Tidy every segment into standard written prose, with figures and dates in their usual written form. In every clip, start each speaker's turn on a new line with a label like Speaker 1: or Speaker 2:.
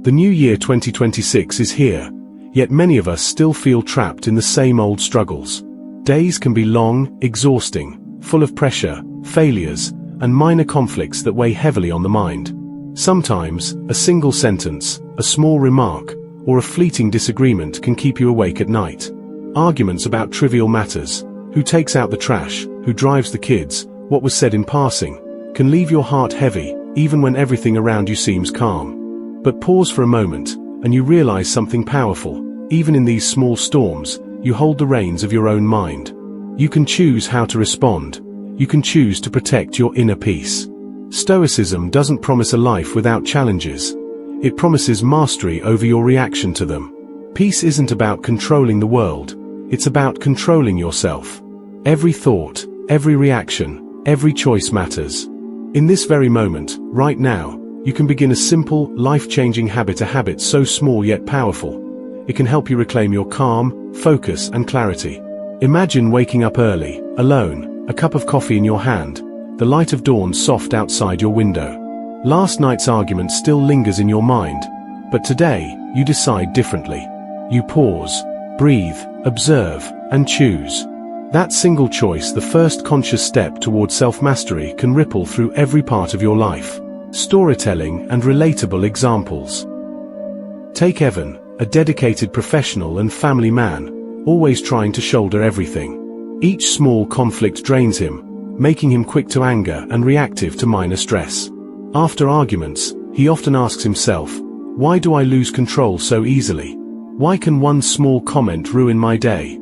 Speaker 1: The new year 2026 is here, yet many of us still feel trapped in the same old struggles. Days can be long, exhausting, full of pressure, failures, and minor conflicts that weigh heavily on the mind. Sometimes, a single sentence, a small remark, or a fleeting disagreement can keep you awake at night. Arguments about trivial matters, who takes out the trash, who drives the kids, what was said in passing, can leave your heart heavy, even when everything around you seems calm. But pause for a moment, and you realize something powerful. Even in these small storms, you hold the reins of your own mind. You can choose how to respond. You can choose to protect your inner peace. Stoicism doesn't promise a life without challenges. It promises mastery over your reaction to them. Peace isn't about controlling the world. It's about controlling yourself. Every thought, every reaction, every choice matters. In this very moment, right now, you can begin a simple, life-changing habit, a habit so small yet powerful. It can help you reclaim your calm, focus, and clarity. Imagine waking up early, alone, a cup of coffee in your hand, the light of dawn soft outside your window. Last night's argument still lingers in your mind, but today, you decide differently. You pause, breathe, observe, and choose. That single choice, the first conscious step toward self-mastery, can ripple through every part of your life. Storytelling and relatable examples. Take Evan, a dedicated professional and family man, always trying to shoulder everything. Each small conflict drains him, making him quick to anger and reactive to minor stress. After arguments, he often asks himself, "Why do I lose control so easily? Why can one small comment ruin my day?"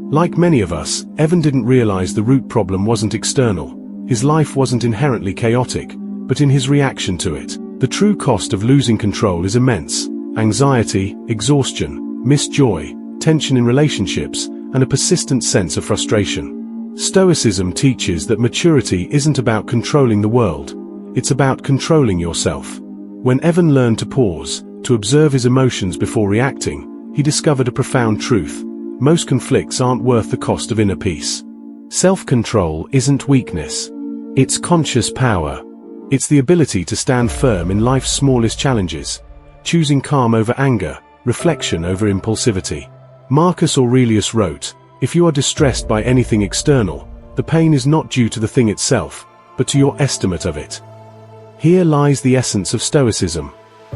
Speaker 1: Like many of us, Evan didn't realize the root problem wasn't external. His life wasn't inherently chaotic, but in his reaction to it. The true cost of losing control is immense. Anxiety, exhaustion, missed joy, tension in relationships, and a persistent sense of frustration. Stoicism teaches that maturity isn't about controlling the world. It's about controlling yourself. When Evan learned to pause, to observe his emotions before reacting, he discovered a profound truth. Most conflicts aren't worth the cost of inner peace. Self-control isn't weakness. It's conscious power. It's the ability to stand firm in life's smallest challenges, choosing calm over anger, reflection over impulsivity. Marcus Aurelius wrote, "If you are distressed by anything external, the pain is not due to the thing itself, but to your estimate of it." Here lies the essence of Stoicism.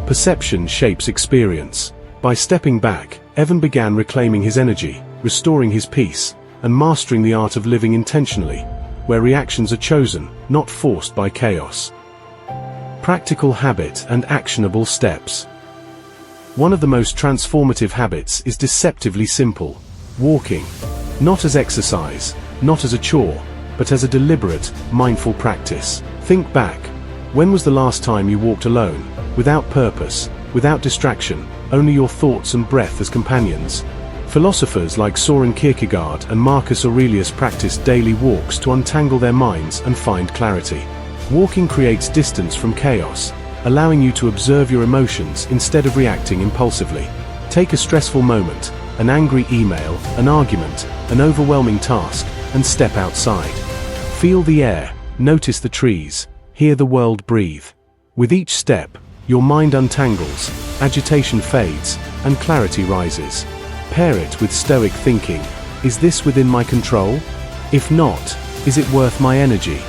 Speaker 1: Perception shapes experience. By stepping back, Evan began reclaiming his energy, restoring his peace, and mastering the art of living intentionally, where reactions are chosen, not forced by chaos. Practical habit and actionable steps. One of the most transformative habits is deceptively simple: walking. Not as exercise, not as a chore, but as a deliberate, mindful practice. Think back. When was the last time you walked alone, without purpose, without distraction, only your thoughts and breath as companions? Philosophers like Soren Kierkegaard and Marcus Aurelius practiced daily walks to untangle their minds and find clarity. Walking creates distance from chaos, allowing you to observe your emotions instead of reacting impulsively. Take a stressful moment, an angry email, an argument, an overwhelming task, and step outside. Feel the air, notice the trees, hear the world breathe. With each step, your mind untangles, agitation fades, and clarity rises. Pair it with Stoic thinking. Is this within my control? If not, is it worth my energy?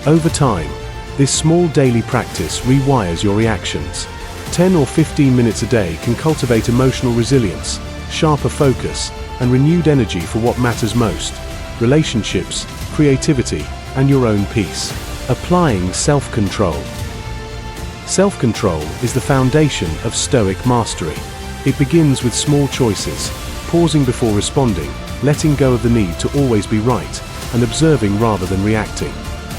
Speaker 1: Over time, this small daily practice rewires your reactions. 10 or 15 minutes a day can cultivate emotional resilience, sharper focus, and renewed energy for what matters most: relationships, creativity, and your own peace. Applying self-control. Self-control is the foundation of Stoic mastery. It begins with small choices, pausing before responding, letting go of the need to always be right, and observing rather than reacting.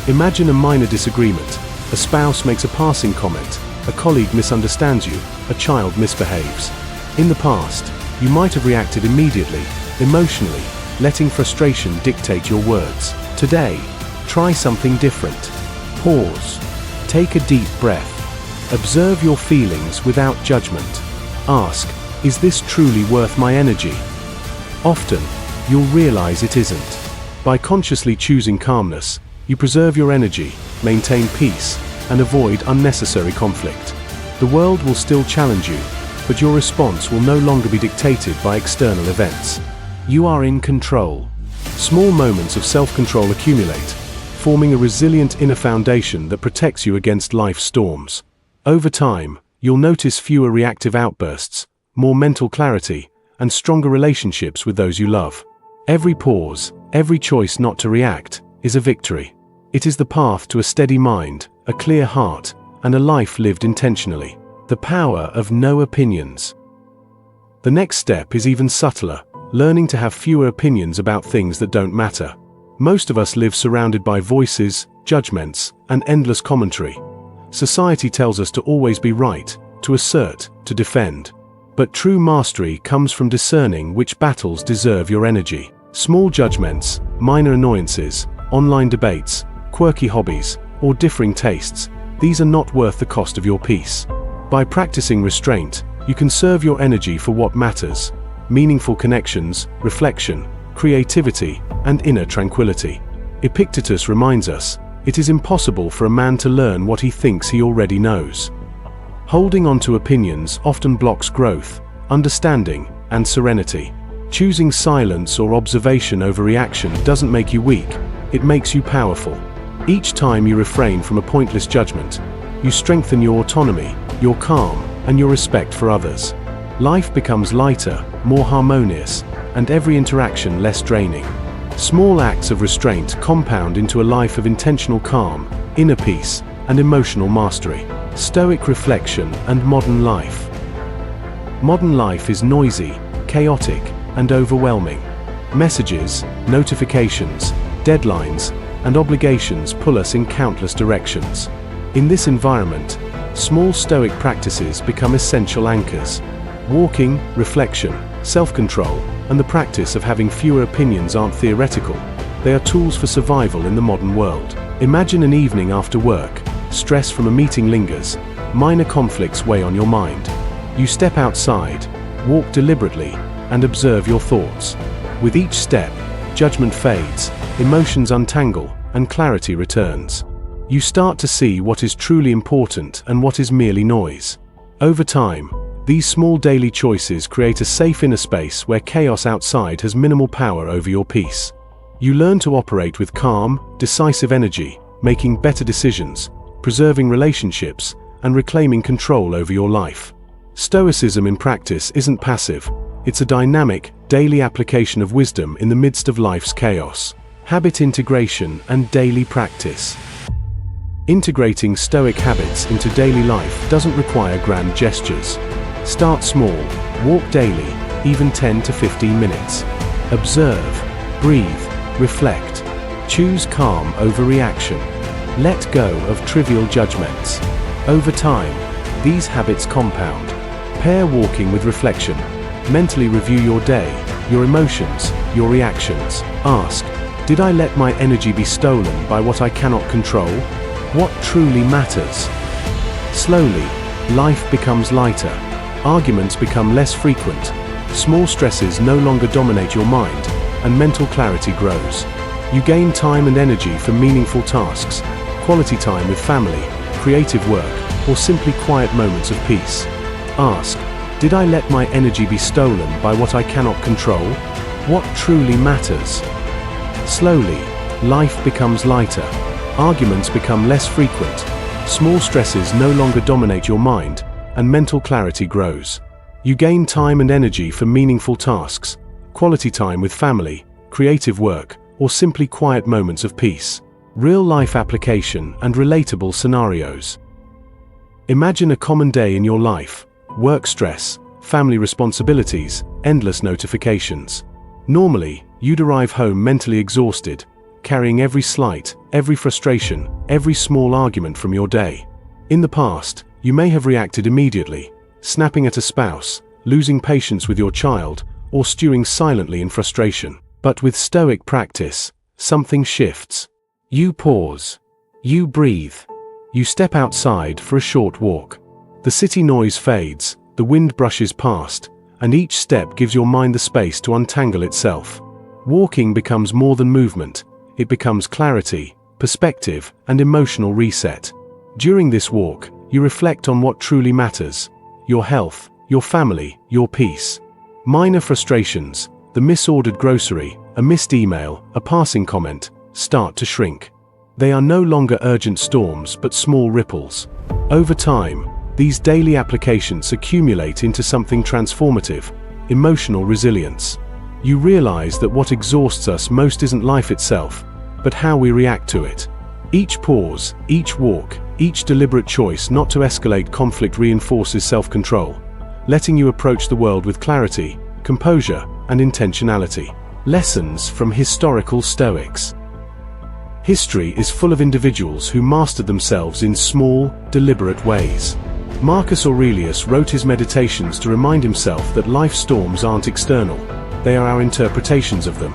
Speaker 1: Imagine a minor disagreement. A spouse makes a passing comment, a colleague misunderstands you, a child misbehaves. In the past, you might have reacted immediately, emotionally, letting frustration dictate your words. Today, try something different. Pause. Take a deep breath. Observe your feelings without judgment. Ask, is this truly worth my energy? Often, you'll realize it isn't. By consciously choosing calmness, you preserve your energy, maintain peace, and avoid unnecessary conflict. The world will still challenge you, but your response will no longer be dictated by external events. You are in control. Small moments of self-control accumulate, forming a resilient inner foundation that protects you against life's storms. Over time, you'll notice fewer reactive outbursts, more mental clarity, and stronger relationships with those you love. Every pause, every choice not to react, is a victory. It is the path to a steady mind, a clear heart, and a life lived intentionally. The power of no opinions. The next step is even subtler, learning to have fewer opinions about things that don't matter. Most of us live surrounded by voices, judgments, and endless commentary. Society tells us to always be right, to assert, to defend. But true mastery comes from discerning which battles deserve your energy. Small judgments, minor annoyances, online debates, quirky hobbies, or differing tastes, these are not worth the cost of your peace. By practicing restraint, you conserve your energy for what matters: meaningful connections, reflection, creativity, and inner tranquility. Epictetus reminds us, it is impossible for a man to learn what he thinks he already knows. Holding on to opinions often blocks growth, understanding, and serenity. Choosing silence or observation over reaction doesn't make you weak, it makes you powerful. Each time you refrain from a pointless judgment, you strengthen your autonomy, your calm, and your respect for others. Life becomes lighter, more harmonious, and every interaction less draining. Small acts of restraint compound into a life of intentional calm, inner peace, and emotional mastery. Stoic reflection and modern life. Modern life is noisy, chaotic, and overwhelming. Messages, notifications, deadlines, and obligations pull us in countless directions. In this environment, small Stoic practices become essential anchors. Walking, reflection, self-control, and the practice of having fewer opinions aren't theoretical. They are tools for survival in the modern world. Imagine an evening after work. Stress from a meeting lingers, minor conflicts weigh on your mind. You step outside, walk deliberately, and observe your thoughts. With each step, judgment fades, emotions untangle, and clarity returns. You start to see what is truly important and what is merely noise. Over time, these small daily choices create a safe inner space where chaos outside has minimal power over your peace. You learn to operate with calm, decisive energy, making better decisions, preserving relationships, and reclaiming control over your life. Stoicism in practice isn't passive, it's a dynamic, daily application of wisdom in the midst of life's chaos. Habit integration and daily practice. Integrating Stoic habits into daily life doesn't require grand gestures. Start small, walk daily, even 10 to 15 minutes. Observe, breathe, reflect. Choose calm over reaction. Let go of trivial judgments. Over time, these habits compound. Pair walking with reflection. Mentally review your day, your emotions, your reactions. Ask, did I let my energy be stolen by what I cannot control? What truly matters? Slowly, life becomes lighter. Arguments become less frequent. Small stresses no longer dominate your mind, and mental clarity grows. You gain time and energy for meaningful tasks, quality time with family, creative work, or simply quiet moments of peace. Ask, did I let my energy be stolen by what I cannot control? What truly matters? Slowly, life becomes lighter. Arguments become less frequent. Small stresses no longer dominate your mind, and mental clarity grows. You gain time and energy for meaningful tasks, quality time with family, creative work, or simply quiet moments of peace. Real-life application and relatable scenarios. Imagine a common day in your life: work stress, family responsibilities, endless notifications. Normally, you'd arrive home mentally exhausted, carrying every slight, every frustration, every small argument from your day. In the past, you may have reacted immediately, snapping at a spouse, losing patience with your child, or stewing silently in frustration. But with Stoic practice, something shifts. You pause. You breathe. You step outside for a short walk. The city noise fades, the wind brushes past, and each step gives your mind the space to untangle itself. Walking becomes more than movement. It becomes clarity, perspective, and emotional reset. During this walk, You reflect on what truly matters: your health, your family, your peace. Minor frustrations, the misordered grocery, a missed email, a passing comment, start to shrink. They are no longer urgent storms but small ripples. Over time, these daily applications accumulate into something transformative: emotional resilience. You realize that what exhausts us most isn't life itself, but how we react to it. Each pause, each walk, each deliberate choice not to escalate conflict reinforces self-control, letting you approach the world with clarity, composure, and intentionality. Lessons from historical Stoics. History is full of individuals who mastered themselves in small, deliberate ways. Marcus Aurelius wrote his meditations to remind himself that life's storms aren't external, they are our interpretations of them.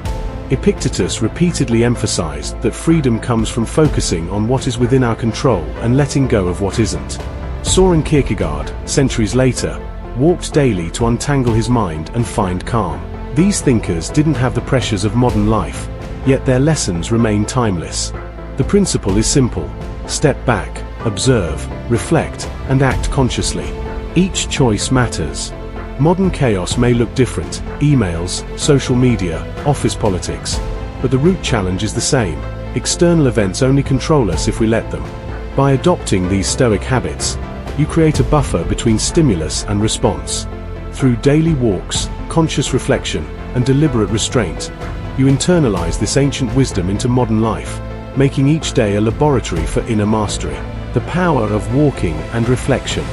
Speaker 1: Epictetus repeatedly emphasized that freedom comes from focusing on what is within our control and letting go of what isn't. Soren Kierkegaard, centuries later, walked daily to untangle his mind and find calm. These thinkers didn't have the pressures of modern life, yet their lessons remain timeless. The principle is simple: step back, observe, reflect, and act consciously. Each choice matters. Modern chaos may look different: emails, social media, office politics. But the root challenge is the same: external events only control us if we let them. By adopting these Stoic habits, you create a buffer between stimulus and response. Through daily walks, conscious reflection, and deliberate restraint, you internalize this ancient wisdom into modern life, making each day a laboratory for inner mastery. The power of walking and reflection.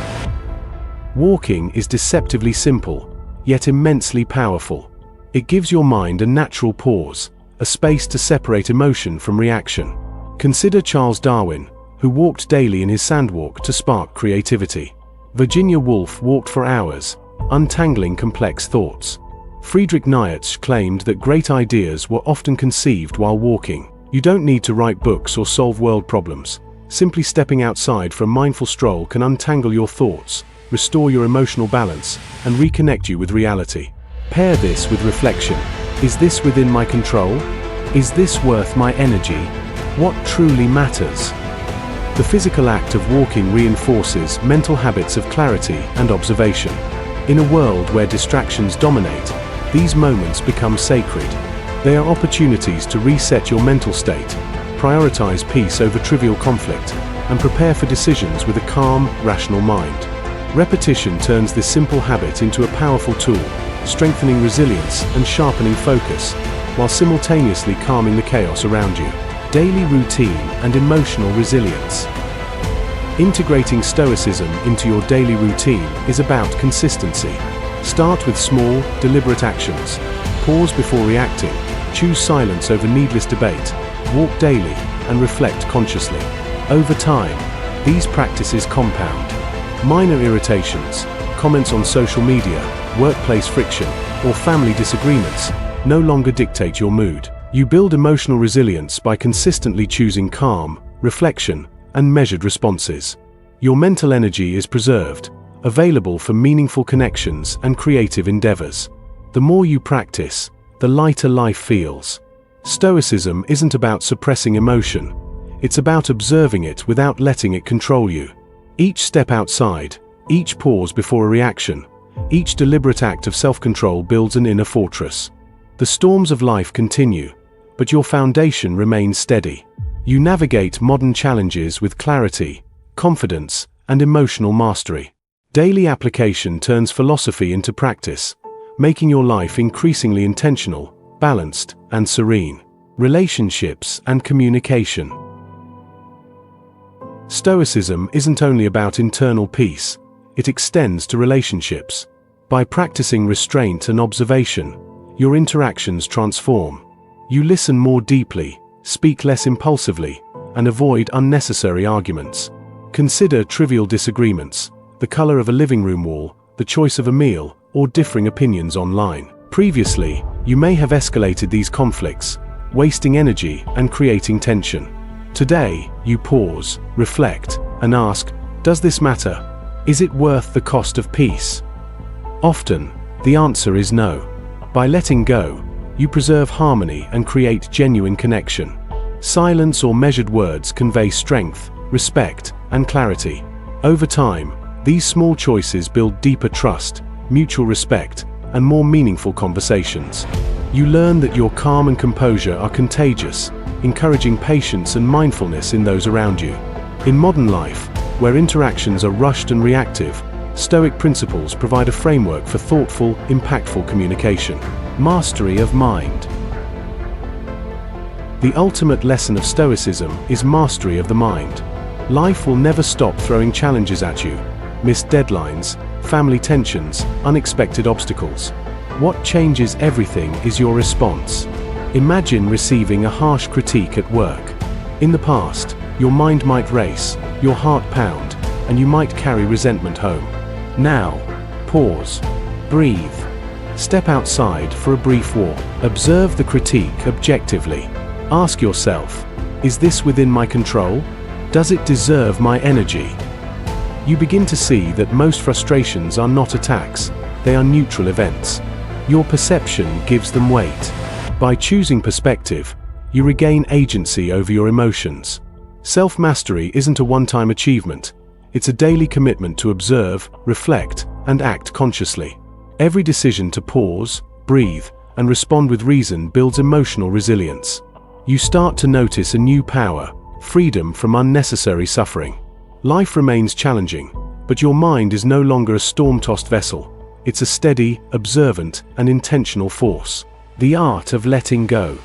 Speaker 1: Walking is deceptively simple, yet immensely powerful. It gives your mind a natural pause, a space to separate emotion from reaction. Consider Charles Darwin, who walked daily in his sandwalk to spark creativity. Virginia Woolf walked for hours, untangling complex thoughts. Friedrich Nietzsche claimed that great ideas were often conceived while walking. You don't need to write books or solve world problems. Simply stepping outside for a mindful stroll can untangle your thoughts, restore your emotional balance, and reconnect you with reality. Pair this with reflection. Is this within my control? Is this worth my energy? What truly matters? The physical act of walking reinforces mental habits of clarity and observation. In a world where distractions dominate, these moments become sacred. They are opportunities to reset your mental state, prioritize peace over trivial conflict, and prepare for decisions with a calm, rational mind. Repetition turns this simple habit into a powerful tool, strengthening resilience and sharpening focus, while simultaneously calming the chaos around you. Daily routine and emotional resilience. Integrating Stoicism into your daily routine is about consistency. Start with small, deliberate actions. Pause before reacting. Choose silence over needless debate. Walk daily and reflect consciously. Over time, these practices compound. Minor irritations, comments on social media, workplace friction, or family disagreements no longer dictate your mood. You build emotional resilience by consistently choosing calm, reflection, and measured responses. Your mental energy is preserved, available for meaningful connections and creative endeavors. The more you practice, the lighter life feels. Stoicism isn't about suppressing emotion. It's about observing it without letting it control you. Each step outside, each pause before a reaction, each deliberate act of self-control builds an inner fortress. The storms of life continue, but your foundation remains steady. You navigate modern challenges with clarity, confidence, and emotional mastery. Daily application turns philosophy into practice, making your life increasingly intentional, balanced, and serene. Relationships and communication. Stoicism isn't only about internal peace, it extends to relationships. By practicing restraint and observation, your interactions transform. You listen more deeply, speak less impulsively, and avoid unnecessary arguments. Consider trivial disagreements: the color of a living room wall, the choice of a meal, or differing opinions online. Previously, you may have escalated these conflicts, wasting energy and creating tension. Today, you pause, reflect, and ask, does this matter? Is it worth the cost of peace? Often, the answer is no. By letting go, you preserve harmony and create genuine connection. Silence or measured words convey strength, respect, and clarity. Over time, these small choices build deeper trust, mutual respect, and more meaningful conversations. You learn that your calm and composure are contagious, encouraging patience and mindfulness in those around you. In modern life, where interactions are rushed and reactive, Stoic principles provide a framework for thoughtful, impactful communication. Mastery of mind. The ultimate lesson of Stoicism is mastery of the mind. Life will never stop throwing challenges at you: missed deadlines, family tensions, unexpected obstacles. What changes everything is your response. Imagine receiving a harsh critique at work. In the past, your mind might race, your heart pound, and you might carry resentment home. Now, pause, breathe, step outside for a brief walk. Observe the critique objectively. Ask yourself, is this within my control? Does it deserve my energy? You begin to see that most frustrations are not attacks, they are neutral events. Your perception gives them weight. By choosing perspective, you regain agency over your emotions. Self-mastery isn't a one-time achievement. It's a daily commitment to observe, reflect, and act consciously. Every decision to pause, breathe, and respond with reason builds emotional resilience. You start to notice a new power, freedom from unnecessary suffering. Life remains challenging, but your mind is no longer a storm-tossed vessel. It's a steady, observant, and intentional force. The art of letting go.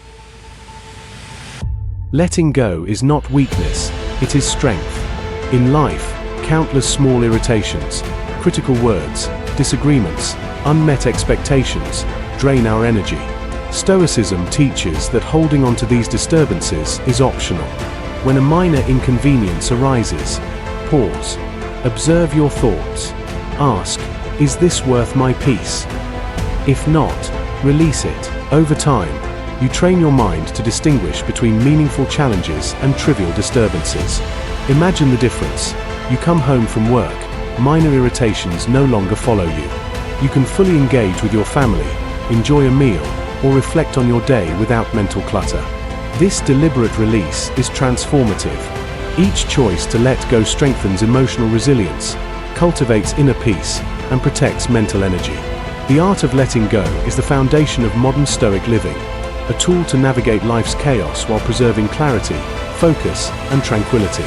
Speaker 1: Letting go is not weakness, it is strength. In life, countless small irritations, critical words, disagreements, unmet expectations drain our energy. Stoicism teaches that holding on to these disturbances is optional. When a minor inconvenience arises, pause. Observe your thoughts. Ask, is this worth my peace? If not, release it. Over time, you train your mind to distinguish between meaningful challenges and trivial disturbances. Imagine the difference. You come home from work, minor irritations no longer follow you. You can fully engage with your family, enjoy a meal, or reflect on your day without mental clutter. This deliberate release is transformative. Each choice to let go strengthens emotional resilience, cultivates inner peace, and protects mental energy. The art of letting go is the foundation of modern Stoic living, a tool to navigate life's chaos while preserving clarity, focus, and tranquility.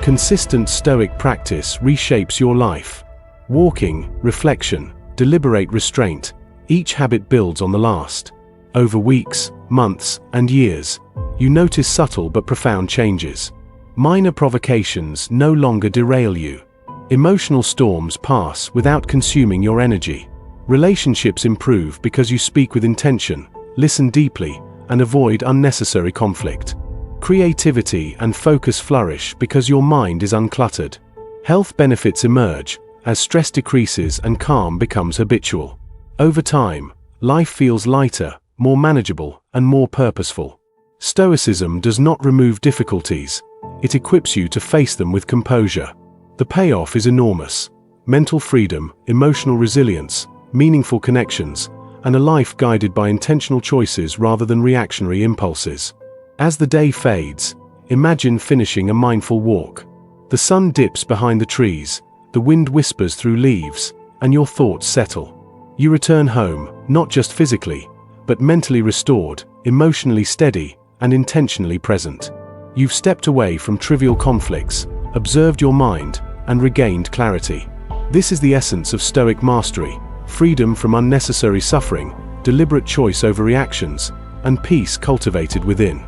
Speaker 1: Consistent Stoic practice reshapes your life. Walking, reflection, deliberate restraint, each habit builds on the last. Over weeks, months, and years, you notice subtle but profound changes. Minor provocations no longer derail you. Emotional storms pass without consuming your energy. Relationships improve because you speak with intention, listen deeply, and avoid unnecessary conflict. Creativity and focus flourish because your mind is uncluttered. Health benefits emerge as stress decreases and calm becomes habitual. Over time, life feels lighter, more manageable, and more purposeful. Stoicism does not remove difficulties, it equips you to face them with composure. The payoff is enormous: mental freedom, emotional resilience, meaningful connections, and a life guided by intentional choices rather than reactionary impulses. As the day fades, imagine finishing a mindful walk. The sun dips behind the trees, the wind whispers through leaves, and your thoughts settle. You return home, not just physically, but mentally restored, emotionally steady, and intentionally present. You've stepped away from trivial conflicts, observed your mind, and regained clarity. This is the essence of Stoic mastery: freedom from unnecessary suffering, deliberate choice over reactions, and peace cultivated within.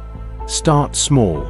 Speaker 1: Start small.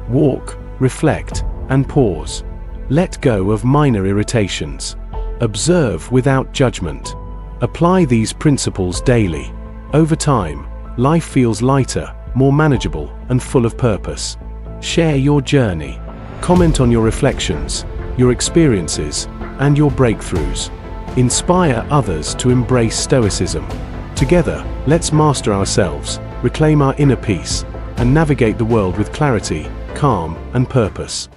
Speaker 1: Walk, reflect, and pause. Let go of minor irritations. Observe without judgment. Apply these principles daily. Over time, life feels lighter, more manageable, and full of purpose. Share your journey. Comment on your reflections, your experiences, and your breakthroughs. Inspire others to embrace Stoicism. Together, let's master ourselves, reclaim our inner peace, and navigate the world with clarity, calm, and purpose.